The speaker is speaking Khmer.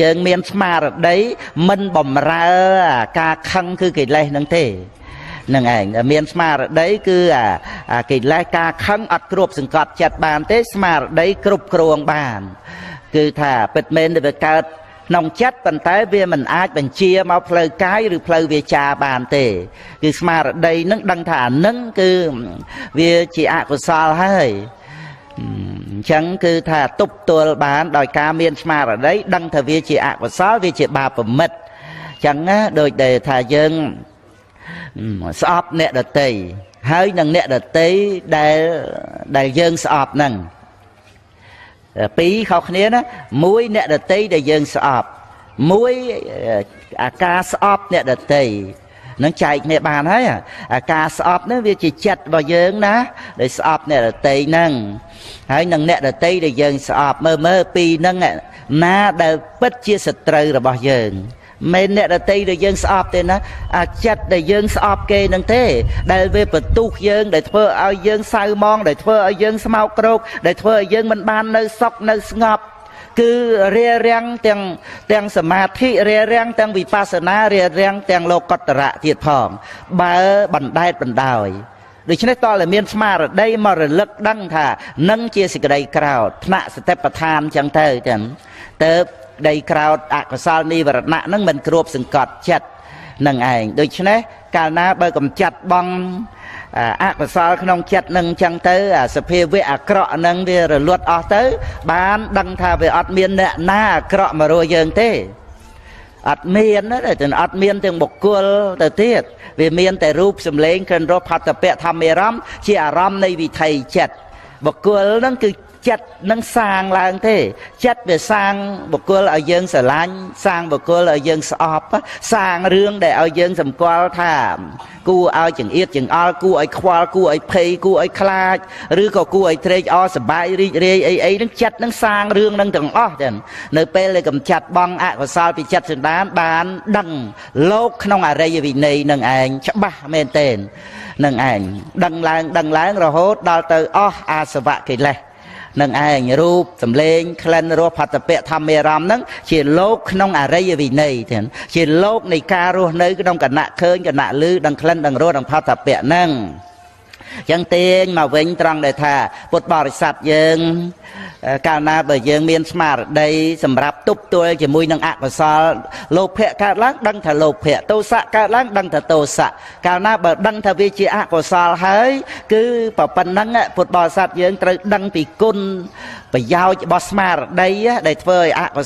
យើងមានស្មារតីមិនបំរើការខឹងគឺកិលេសនឹងទេនឹងឯងមានស្មារតីគឺកិលេសការខឹងអត់គ្រប់សង្កត់ចិត្តបានទេស្មារតីគ្រប់គ្រងបានគឺថាពិតមែនវាកើតក្នុងចិត្តប៉ុន្តែវាមិនអាចបញ្ជាមកផ្លូវកាយឬផ្លូវវាចាបានទេគឺស្មារតីនឹងដឹងថាអានឹងគឺវាជាអកុសលហើយអញ្ចឹងគឺថាទប់ទល់បានដោយការមានស្មារតីដឹងថាវាជាអកុសលវាជាបាបមិត្តអញ្ចឹងណាដូចដែលថាយើងស្អប់អ្នកដទៃហើយនឹងអ្នកដទៃដែលយើងស្អប់ហ្នឹងពីរខុសគ្នាណាមួយអ្នកដទៃដែលយើងស្អប់មួយអាការស្អប់អ្នកដទៃនឹងចែកគ្នាបានហើយអាការស្អប់ហ្នឹងវាជាចិត្តរបស់យើងណាដែលស្អប់អ្នកដទៃហ្នឹងហើយនឹងអ្នកដទៃដែលយើងស្អប់មើលពីរហ្នឹងណាដែលពិតជាសត្រូវរបស់យើងមិនអ្នកដទៃដែលយើងស្អប់ទេណាអាចិត្តដែលយើងស្អប់គេនឹងទេដែលវាបន្ទុះយើងដែលធ្វើឲ្យយើងសៅហ្មងដែលធ្វើឲ្យយើងស្មោកគ្រោកដែលធ្វើឲ្យយើងមិនបាននៅសុខនៅស្ងប់គឺរារាំងទាំងសមាធិរារាំងទាំងវិបស្សនារារាំងទាំងលោកុត្តរៈទៀតផងបើបណ្ដែតបណ្ដោយដូច្នេះតើមានស្មារតីមករលឹកដឹងថានឹងជាសេចក្តីក្រោធថ្នាក់សតិប្បដ្ឋានចឹងទៅទៅដីក្រោតអកុសលនិវរណៈហ្នឹងមិនគ្របសង្កត់ចិត្តនឹងឯងដូច្នេះកាលណាបើកំចាត់បងអកុសលក្នុងចិត្តនឹងចឹងទៅសភាវៈអាក្រក់ហ្នឹងវារលត់អស់ទៅបានដឹងថាវាអត់មានអ្នកណាអាក្រក់មករស់យើងទេអត់មានទេអត់មានទាំងបុគ្គលទៅទៀតវាមានតែរូបសម្លេងក្រិនរសផត្តពៈធម្មអារម្មណ៍ជាអារម្មណ៍នៃវិថីចិត្តបុគ្គលហ្នឹងគឺចិត្តនឹងសាងឡើងទេចិត្តវាសាងបុគ្គលឲ្យយើងស្រឡាញ់សាងបុគ្គលឲ្យយើងស្អប់សាងរឿងដែលឲ្យយើងសម្គាល់ថាគួរឲ្យចង្អៀតចង្អល់គួរឲ្យខ្វល់គួរឲ្យភ័យគួរឲ្យខ្លាចឬក៏គួរឲ្យត្រេកអរសប្បាយរីករាយអីហ្នឹងចិត្តនឹងសាងរឿងនឹងទាំងអស់ចឹងនៅពេលដែលកំចាត់បងអកុសលពីចិត្តសន្តានបានដឹងលោកក្នុងអរិយវិន័យនឹងឯងច្បាស់មែនទែននឹងឯងដឹងឡើងរហូតដល់ទៅអស់អាសវៈកិលេសនឹងឯងរូបសម្លេងក្លិនរសផត្តពៈធម្មអារម្មណ៍ហ្នឹងជាលោកក្នុងអរិយវិន័យទៀតជាលោកនៃការរស់នៅក្នុងគណៈឃើញគណៈឮដឹងក្លិនដឹងរសដឹងផត្តពៈហ្នឹងចឹងទាញមកវិញត្រង់ដែលថាពុទ្ធបរិស័ទយើងកាលណាបើយើងមានស្មារតីសម្រាប់ទប់ទល់ជាមួយនឹងអកុសលលោភៈកើតឡើងដឹងថាលោភៈទោសៈកើតឡើងដឹងថាទោសៈកាលណាបើដឹងថាវាជាអកុសលហើយគឺប៉ុណ្ណឹងពុទ្ធបរិស័ទយើងត្រូវដឹងពីគុណប្រយោជន៍របស់ស្មារតីដែលធ្វើឲ្យអកុ